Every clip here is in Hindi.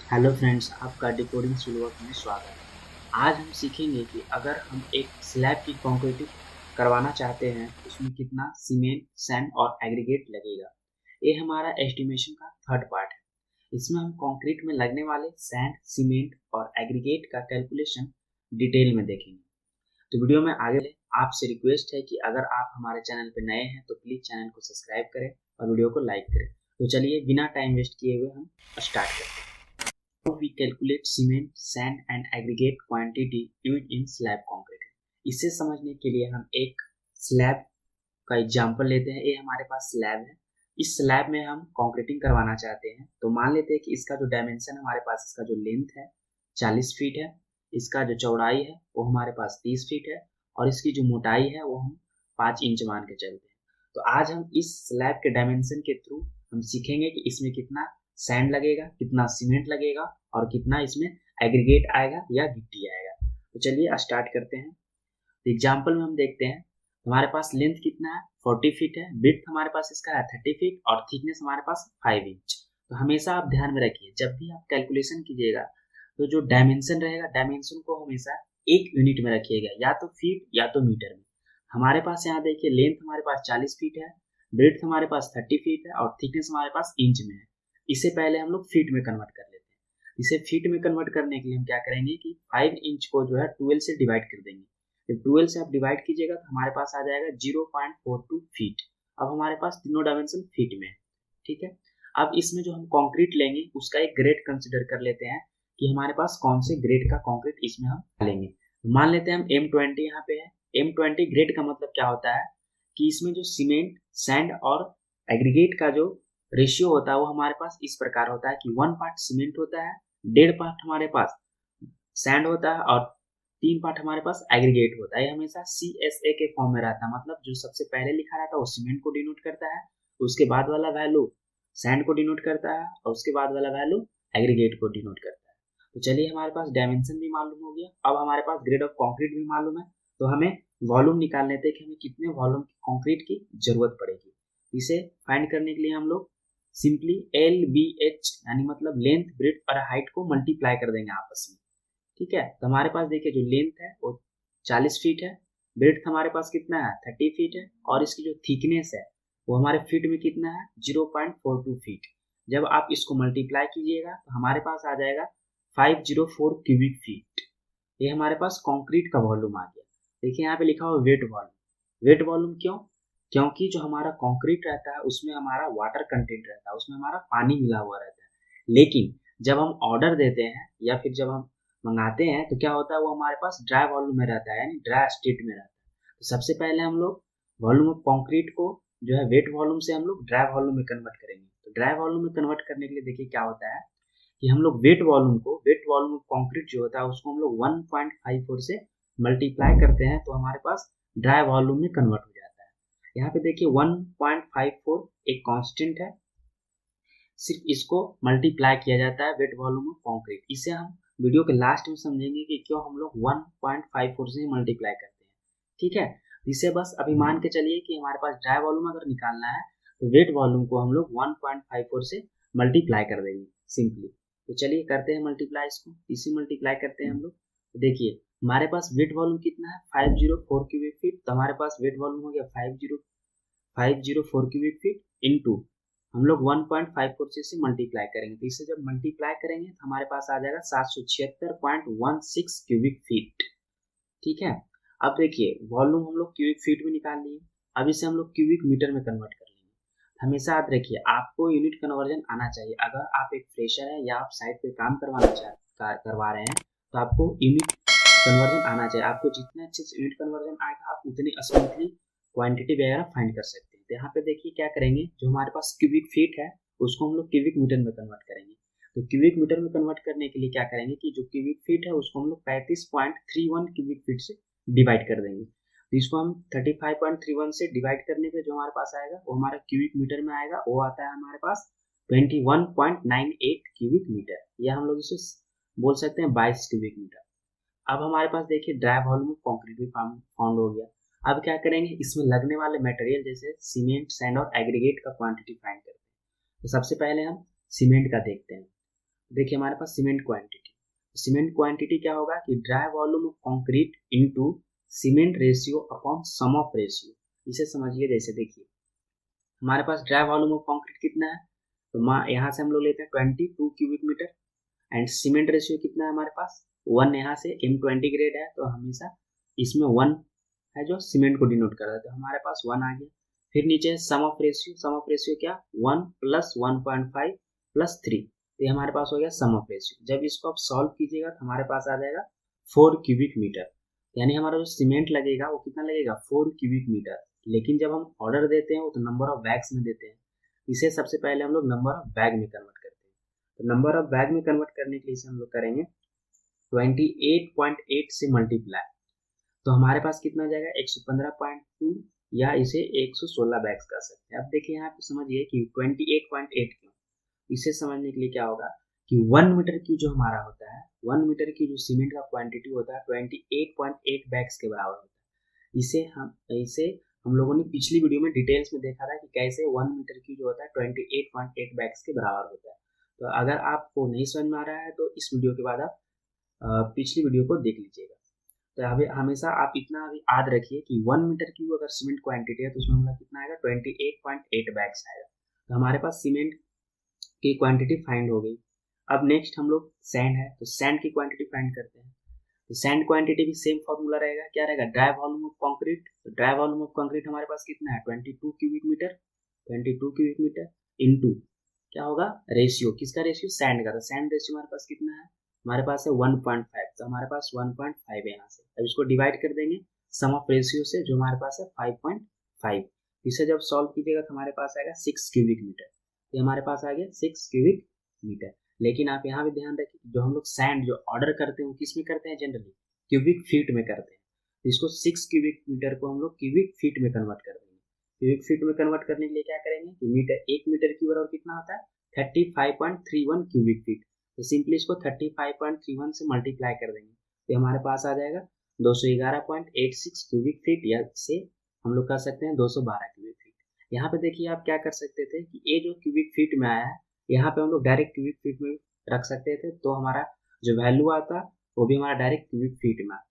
हेलो फ्रेंड्स, आपका डिकोडिंग सिलवर्ड में स्वागत है। आज हम सीखेंगे कि अगर हम एक स्लैब की कंक्रीटिंग करवाना चाहते हैं उसमें कितना सीमेंट, सैंड और एग्रीगेट लगेगा। ये हमारा एस्टिमेशन का थर्ड पार्ट है। इसमें हम कंक्रीट में लगने वाले सैंड, सीमेंट और एग्रीगेट का कैलकुलेशन डिटेल में देखेंगे। तो वीडियो में आगे बढ़े, आपसे रिक्वेस्ट है कि अगर आप हमारे चैनल पर नए हैं तो प्लीज चैनल को सब्सक्राइब करें और वीडियो को लाइक करें। तो चलिए बिना टाइम वेस्ट किए हुए हम स्टार्ट करते हैं। We calculate cement, sand and aggregate quantity used in slab concrete। इसे समझने के लिए हम एक स्लैब का एग्जांपल लेते हैं। ये हमारे पास स्लैब है। इस स्लैब में हम कंक्रीटिंग करवाना चाहते हैं तो मान लेते हैं कि इसका जो डायमेंशन हमारे पास, इसका जो लेंथ है 40 फीट है, इसका जो चौड़ाई है वो हमारे पास 30 फीट है और इसकी जो मोटाई है वो हम 5 इंच मान के चलते हैं। तो आज हम इस स्लैब के डायमेंशन के थ्रू हम सीखेंगे कि इसमें कितना सैंड लगेगा, कितना सीमेंट लगेगा और कितना इसमें एग्रीगेट आएगा या गिट्टी आएगा। तो चलिए स्टार्ट करते हैं। तो एग्जाम्पल में हम देखते हैं हमारे पास लेंथ कितना है, 40 फीट है, विड्थ हमारे पास इसका है 30 फीट और थिकनेस हमारे पास 5 इंच। तो हमेशा आप ध्यान में रखिए, जब भी आप कैलकुलेशन कीजिएगा तो जो डायमेंशन रहेगा, डायमेंशन को हमेशा एक यूनिट में रखिएगा, या तो फीट या तो मीटर में। हमारे पास यहाँ देखिए लेंथ हमारे पास 40 फीट है, ब्रेड्थ हमारे पास 30 फीट है और थिकनेस हमारे पास इंच में है। इसे पहले हम लोग फीट में कन्वर्ट कर लेते हैं। इसे फीट में कन्वर्ट करने के लिए हम क्या करेंगे कि 5 इंच को जो है 12 से डिवाइड कर देंगे। जब 12 से आप डिवाइड कीजिएगा तो हमारे पास आ जाएगा 0.42 फीट। अब हमारे पास तीनों डायमेंशन फीट में है। ठीक है। अब इसमें जो हम कंक्रीट लेंगे उसका एक ग्रेड कंसिडर कर लेते हैं कि हमारे पास कौन से ग्रेड का कंक्रीट इसमें हम डालेंगे। मान लेते हैं हम M20 यहाँ पे है। M20 ग्रेड का मतलब क्या होता है कि इसमें जो सीमेंट, सैंड और एग्रीगेट का जो रेशियो होता है वो हमारे पास इस प्रकार होता है कि 1 पार्ट सीमेंट होता है, 1.5 पार्ट हमारे पास सैंड होता है और 3 पार्ट हमारे पास एग्रीगेट होता है। ये हमेशा CSA के फॉर्म में रहता है, मतलब जो सबसे पहले लिखा रहता है वो सीमेंट को डिनोट करता है, उसके बाद वाला वैल्यू सैंड को डिनोट करता है और उसके बाद वाला वैल्यू एग्रीगेट को डिनोट करता है। तो चलिए हमारे पास डायमेंशन भी मालूम हो गया, अब हमारे पास ग्रेड ऑफ कॉन्क्रीट भी मालूम है। तो हमें वॉल्यूम निकाल लेते हैं कि हमें कितने वॉल्यूम की कॉन्क्रीट की जरूरत पड़ेगी। इसे फाइंड करने के लिए हम लोग सिंपली LBH यानी मतलब लेंथ, ब्रेड्थ और हाइट को मल्टीप्लाई कर देंगे आपस में। ठीक है। तो हमारे पास देखिए जो लेंथ है वो 40 फीट है, ब्रेड्थ हमारे पास कितना है 30 फीट है और इसकी जो थिकनेस है वो हमारे फीट में कितना है 0.42 फीट। जब आप इसको मल्टीप्लाई कीजिएगा तो हमारे पास आ जाएगा 504 क्यूबिक फीट। ये हमारे पास कंक्रीट का वॉल्यूम आ गया। देखिए यहाँ पे लिखा हुआ वेट वॉल्यूम। वेट वॉल्यूम क्यों? क्योंकि जो हमारा कंक्रीट रहता है उसमें हमारा वाटर कंटेंट रहता है, उसमें हमारा पानी मिला हुआ रहता है। लेकिन जब हम ऑर्डर देते हैं या फिर जब हम मंगाते हैं तो क्या होता है, वो हमारे पास ड्राई वॉल्यूम में रहता है, यानी ड्राई स्टेट में रहता है। तो सबसे पहले हम लोग वॉल्यूम ऑफ कंक्रीट को जो है वेट वॉल्यूम से हम लोग ड्राई वॉल्यूम में कन्वर्ट करेंगे। तो ड्राई वॉल्यूम में कन्वर्ट करने के लिए देखिए क्या होता है कि हम लोग वेट वॉल्यूम ऑफ कंक्रीट जो होता है उसको हम लोग 1.54 से मल्टीप्लाई करते हैं तो हमारे पास ड्राई वॉल्यूम में कन्वर्ट हो जाता है। यहाँ पे देखिए 1.54 एक कांस्टेंट है, सिर्फ इसको मल्टीप्लाई किया जाता है वेट वॉल्यूम ऑफ कंक्रीट। इसे हम वीडियो के लास्ट में समझेंगे कि क्यों हम लोग 1.54 से मल्टीप्लाई करते हैं। ठीक है। इसे बस अभी मान के चलिए कि हमारे पास ड्राई वॉल्यूम अगर निकालना है तो वेट वॉल्यूम को हम लोग 1.54 से मल्टीप्लाई कर देंगे सिंपली। तो चलिए करते हैं मल्टीप्लाई, इसको इसी मल्टीप्लाई करते हैं हम लोग। तो देखिए हमारे पास वेट वॉल्यूम कितना है 504 क्यूबिक फीट। तो हमारे पास वेट वॉल्यूम हो गया 504 क्यूबिक फीट इंटू हम लोग 1.54 से मल्टीप्लाई करेंगे। तो इसे जब मल्टीप्लाई करेंगे तो हमारे पास आ जाएगा 776.16 क्यूबिक फीट। ठीक है। अब देखिए वॉल्यूम हम लोग क्यूबिक फीट में निकाल लिए, अब इसे हम लोग क्यूबिक मीटर में कन्वर्ट कर लेंगे। हमेशा याद रखिए आपको यूनिट कन्वर्जन आना चाहिए। अगर आप एक फ्रेशर है या आप साइट पे काम करवा रहे हैं तो आपको यूनिट कन्वर्जन आना चाहिए। आपको जितने अच्छे से यूनिट कन्वर्जन आएगा आप उतनी स्मूथली क्वांटिटी वगैरह फाइंड कर सकते हैं। तो यहाँ पे देखिए क्या करेंगे, जो हमारे पास क्यूबिक फीट है उसको हम लोग क्यूबिक मीटर में कन्वर्ट करेंगे। तो क्यूबिक मीटर में कन्वर्ट करने के लिए क्या करेंगे कि जो क्यूबिक फीट है उसको हम लोग 35.31 क्यूबिक फीट से डिवाइड कर देंगे। तो इसको हम 35.31 से डिवाइड करने पे जो हमारे पास आएगा वो हमारा क्यूबिक मीटर में आएगा, वो आता है हमारे पास 21.98 क्यूबिक मीटर, या हम लोग इसे बोल सकते हैं 22 क्यूबिक मीटर। अब हमारे पास देखिए ड्राई वॉल्यूम ऑफ कंक्रीट भी फाउंड हो गया। अब क्या करेंगे, इसमें लगने वाले मटेरियल जैसे सीमेंट, सैंड और एग्रीगेट का क्वांटिटी फाइंड करते हैं। तो सबसे पहले हम सीमेंट का देखते हैं। देखिए हमारे पास सीमेंट क्वांटिटी क्या होगा कि dry volume of concrete into cement ratio upon sum of ratio. इसे समझिए, जैसे देखिए हमारे पास ड्राई वॉल्यूम ऑफ कंक्रीट कितना है, तो यहाँ से हम लोग लेते हैं 22 cubic metre, and cement ratio कितना है हमारे पास 1, यहाँ से M20 ग्रेड है तो हमेशा इसमें 1 है जो सीमेंट को डिनोट कर रहा है, तो हमारे पास 1 आ गया। फिर नीचे सम ऑफ रेशियो क्या 1 प्लस 1.5 प्लस 3, तो ये हमारे पास हो गया सम ऑफ रेशियो। जब इसको आप सॉल्व कीजिएगा तो हमारे पास आ जाएगा 4 क्यूबिक मीटर, यानी हमारा जो सीमेंट लगेगा वो कितना लगेगा 4 क्यूबिक मीटर। लेकिन जब हम ऑर्डर देते हैं वो तो नंबर ऑफ बैग्स में देते हैं, इसे सबसे पहले हम लोग नंबर ऑफ बैग में कन्वर्ट करते हैं। तो नंबर ऑफ बैग में कन्वर्ट करने के लिए इसे हम लोग करेंगे 28.8 से मल्टीप्लाई, तो हमारे पास कितना आ जाएगा 115.2, या इसे 116 बैग्स कर सकते हैं। अब देखिए यहाँ पे समझिए कि 28.8 क्यों, इसे समझने के लिए क्या होगा कि 1 मीटर की जो हमारा होता है 1 मीटर की जो सीमेंट का क्वांटिटी होता है 28.8 बैग्स के बराबर होता है। इसे हम लोगों ने पिछली वीडियो में डिटेल्स में देखा था कि कैसे 1 मीटर की जो होता है 28.8 बैग्स के बराबर होता है। तो अगर आपको नहीं समझ में आ रहा है तो इस वीडियो के बाद आप पिछली वीडियो को देख लीजिएगा। तो अभी हमेशा आप इतना अभी याद रखिए कि 1 मीटर की अगर सीमेंट क्वांटिटी है तो उसमें हमारा कितना आएगा 28.8 बैग्स आएगा। तो हमारे पास सीमेंट की क्वांटिटी फाइंड हो गई। अब नेक्स्ट हम लोग सैंड है, तो सैंड की क्वांटिटी फाइंड करते हैं। तो सैंड क्वांटिटी भी सेम फॉर्मूला रहेगा, क्या रहेगा ड्राई वॉल्यूम ऑफ कंक्रीट। तो ड्राई वॉल्यूम ऑफ कंक्रीट हमारे पास कितना है 22 क्यूबिक मीटर इनटू क्या होगा रेशियो, किसका रेशियो सैंड का। तो सैंड रेशियो हमारे पास कितना है, हमारे पास है 1.5, तो हमारे पास 1.5 है यहाँ से। अब इसको डिवाइड कर देंगे सम ऑफ रेशियो से जो हमारे पास है 5.5, इसे जब सॉल्व कीजिएगा तो हमारे पास आएगा 6 क्यूबिक मीटर। ये हमारे पास आ गया 6 क्यूबिक मीटर। लेकिन आप यहाँ भी ध्यान रखिए जो हम लोग सैंड जो ऑर्डर करते हैं वो किस में करते हैं, जनरली क्यूबिक फीट में करते हैं। तो इसको 6 क्यूबिक मीटर को हम लोग क्यूबिक फीट में कन्वर्ट कर देंगे। क्यूबिक फीट में कन्वर्ट करने के लिए क्या करेंगे कि मीटर 1 मीटर की बराबर कितना होता है 35.31 क्यूबिक फीट। तो सिंपली इसको 35.31 से मल्टीप्लाई कर देंगे तो हमारे पास आ जाएगा 211.86 क्यूबिक फीट, या से हम लोग कर सकते हैं 212 क्यूबिक फीट। यहाँ पे देखिए आप क्या कर सकते थे कि ये जो क्यूबिक फीट में आया है यहाँ पे हम लोग डायरेक्ट क्यूबिक फीट में रख सकते थे, तो हमारा जो वैल्यू आता वो भी हमारा डायरेक्ट क्यूबिक फीट में आता।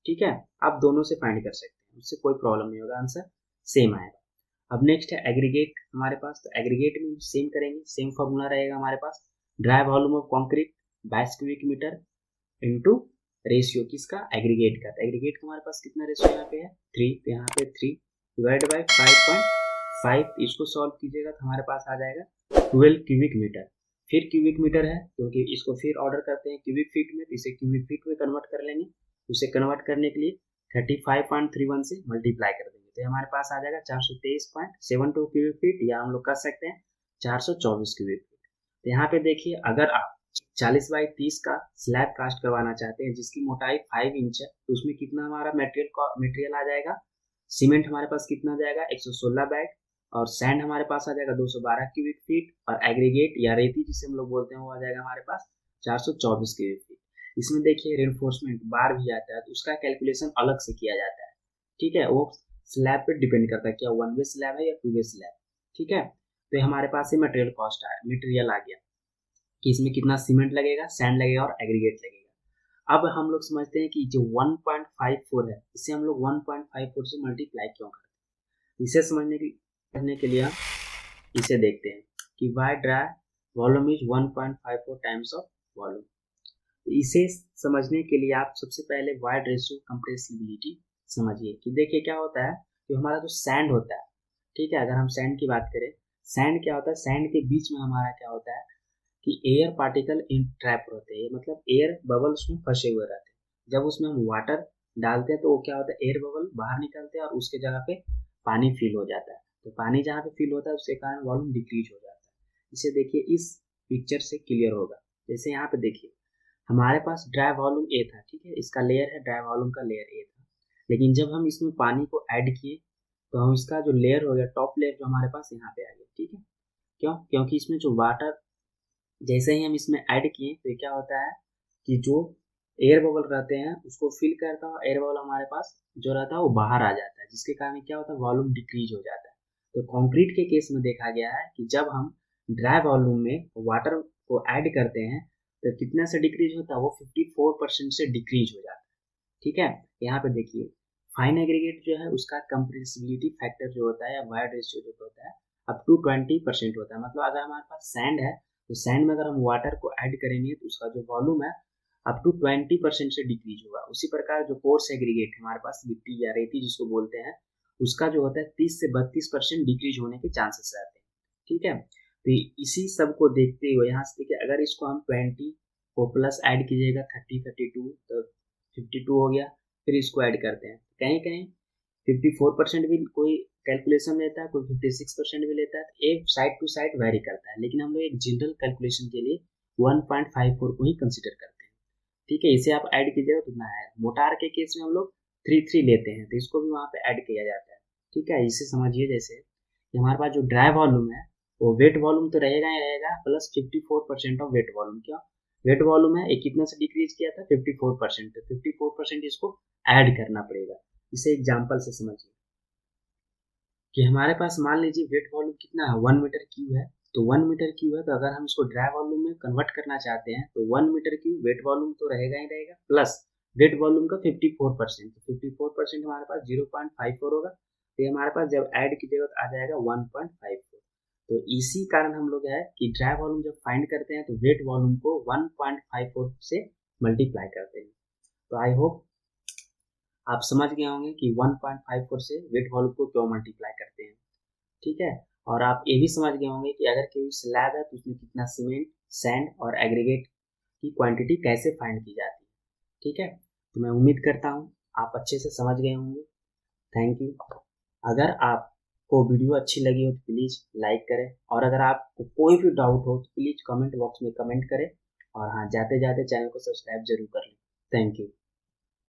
ठीक है, आप दोनों से फाइंड कर सकते हैं, उससे कोई प्रॉब्लम नहीं होगा, आंसर सेम आएगा। अब नेक्स्ट है एग्रीगेट हमारे पास, तो एग्रीगेट में सेम करेंगे, सेम फॉर्मूला रहेगा हमारे पास dry volume of concrete 22 cubic metre into ratio किसका एग्रीगेट का। एग्रीगेट का हमारे पास कितना रेशियो यहाँ पे है 3, तो यहाँ पे 3 डिवाइड बाई 5.5, इसको सॉल्व कीजिएगा तो हमारे पास आ जाएगा 12 क्यूबिक मीटर। फिर क्यूबिक मीटर है क्योंकि इसको फिर ऑर्डर करते हैं क्यूबिक फीट में, तो इसे क्यूबिक फीट में कन्वर्ट कर लेंगे। उसे कन्वर्ट करने के लिए 35.31 से मल्टीप्लाई कर देंगे तो हमारे पास आ जाएगा 423.72 क्यूबिक फीट, या हम लोग कर सकते हैं 424 क्यूबिक फीट। तो यहाँ पे देखिए अगर आप 40/30 का स्लैब कास्ट करवाना चाहते हैं जिसकी मोटाई 5 इंच है तो उसमें कितना हमारा मटेरियल आ जाएगा, सीमेंट हमारे पास कितना आ जाएगा 116 बैग, और सैंड हमारे पास आ जाएगा 212 क्यूबिक फीट, और एग्रीगेट या रेती जिसे हम लोग बोलते हैं वो आ जाएगा हमारे पास 424 क्यूबिक फीट। इसमें देखिए रेनफोर्समेंट बार भी आता है तो उसका कैलकुलेशन अलग से किया जाता है। ठीक है, वो स्लैब पे डिपेंड करता है क्या 1 वे स्लैब है या 2 वे स्लैब। ठीक है, तो हमारे पास ये मटेरियल कॉस्ट मटेरियल आ गया कि इसमें कितना सीमेंट लगेगा, सैंड लगेगा और एग्रीगेट लगेगा। अब हम लोग समझते हैं कि जो 1.54 है इसे हम लोग 1.54 से मल्टीप्लाई क्यों करते हैं। इसे करने के लिए हम इसे देखते हैं कि why dry volume is 1.54 times of volume. इसे समझने के लिए आप सबसे पहले वाइड रेशियो कंप्रेसिबिलिटी समझिए कि देखिए क्या होता है कि हमारा जो सैंड होता है, ठीक है, अगर हम सैंड की बात करें, सैंड क्या होता है, सैंड के बीच में हमारा क्या होता है कि एयर पार्टिकल इन ट्रैप होते हैं, मतलब एयर बबल उसमें फंसे हुए रहते हैं। जब उसमें हम वाटर डालते हैं तो वो क्या होता है एयर बबल बाहर निकलते हैं और उसके जगह पे पानी फिल हो जाता है। तो पानी जहाँ पे फिल होता है उसके कारण वॉल्यूम डिक्रीज हो जाता है। इसे देखिए इस पिक्चर से क्लियर होगा। जैसे यहाँ पे देखिए हमारे पास ड्राई वॉल्यूम ए था, ठीक है, इसका लेयर है ड्राई वॉल्यूम का लेयर ए था, लेकिन जब हम इसमें पानी को ऐड किए तो हम इसका जो लेयर हो गया टॉप लेयर जो हमारे पास यहाँ पे आ गया। ठीक है, क्यों, क्योंकि इसमें जो वाटर जैसे ही हम इसमें ऐड किए तो क्या होता है कि जो एयर बबल रहते हैं उसको फिल करता है, एयर बबल हमारे पास जो रहता है वो बाहर आ जाता है, जिसके कारण क्या होता है वॉल्यूम डिक्रीज हो जाता है। तो कंक्रीट के केस में देखा गया है कि जब हम ड्राई वॉल्यूम में वाटर को ऐड करते हैं तो कितना से डिक्रीज होता है, वो 54% से डिक्रीज हो जाता है। ठीक है, यहाँ पे देखिए फाइन एग्रीगेट जो है उसका कंप्रेसिबिलिटी फैक्टर जो होता है या वायर रेशियो जो होता है अप टू 20% होता है। मतलब अगर हमारे पास सैंड है तो सैंड में अगर हम वाटर को ऐड करेंगे तो उसका जो वॉल्यूम है अप टू 20% से डिक्रीज होगा। उसी प्रकार जो पोर्स एग्रीगेट हमारे पास गिट्टी या रेती जिसको बोलते हैं उसका जो होता है 30 से 32% डिक्रीज होने के चांसेस रहते हैं। ठीक है, तो इसी सब को देखते हुए यहाँ से देखिए अगर इसको हम 20 को प्लस ऐड कीजिएगा 32 तो 52 हो गया, फिर इसको ऐड करते हैं। कहीं कहीं 54% भी कोई कैलकुलेशन लेता है, कोई 56% भी लेता है, तो एक साइड टू साइड वेरी करता है, लेकिन हम लोग एक जनरल कैलकुलेशन के लिए 1.54 को ही कंसिडर करते हैं। ठीक है, इसे आप ऐड कीजिएगा तो कितना है। मोटार के केस में हम लोग 3 लेते हैं तो इसको भी वहाँ पे ऐड किया जाता है। ठीक है, इसे समझिए जैसे कि हमारे पास जो ड्राई वॉल्यूम है वो वेट वॉल्यूम तो रहेगा ही रहेगा प्लस 54% ऑफ वेट वॉल्यूम। क्या वेट वॉल्यूम है, एक कितना से डिक्रीज किया था 54%, तो 54% इसको ऐड करना पड़ेगा। इसे एग्जाम्पल से समझिए कि हमारे पास मान लीजिए वेट वॉल्यूम कितना है 1 मीटर क्यूब है, तो 1 मीटर क्यूब है तो अगर हम इसको ड्राई वॉल्यूम में कन्वर्ट करना चाहते हैं तो 1 मीटर क्यूब वेट वॉल्यूम तो रहेगा ही रहेगा प्लस वेट वॉल्यूम का 54%, तो 54% हमारे पास 0.54 होगा, तो ये हमारे पास जब ऐड कीजिएगा तो आ जाएगा 1.54। तो इसी कारण हम लोग है कि ड्राई वॉल्यूम जब फाइंड करते हैं तो वेट वॉल्यूम को 1.54 से मल्टीप्लाई करते हैं। तो आई होप आप समझ गए होंगे कि 1.54 से वेट वॉल्यूम को क्यों मल्टीप्लाई करते हैं। ठीक है, और आप ये भी समझ गए होंगे कि अगर कोई स्लैब है तो उसमें कितना सीमेंट, सैंड और एग्रीगेट की क्वांटिटी कैसे फाइंड की जाती है। ठीक है, तो मैं उम्मीद करता हूँ आप अच्छे से समझ गए होंगे। Thank you. अगर आपको वीडियो अच्छी लगी हो तो प्लीज़ लाइक करें, और अगर आपको कोई भी डाउट हो तो प्लीज़ कमेंट बॉक्स में कमेंट करें, और हाँ जाते जाते चैनल को सब्सक्राइब जरूर कर लें। Thank you.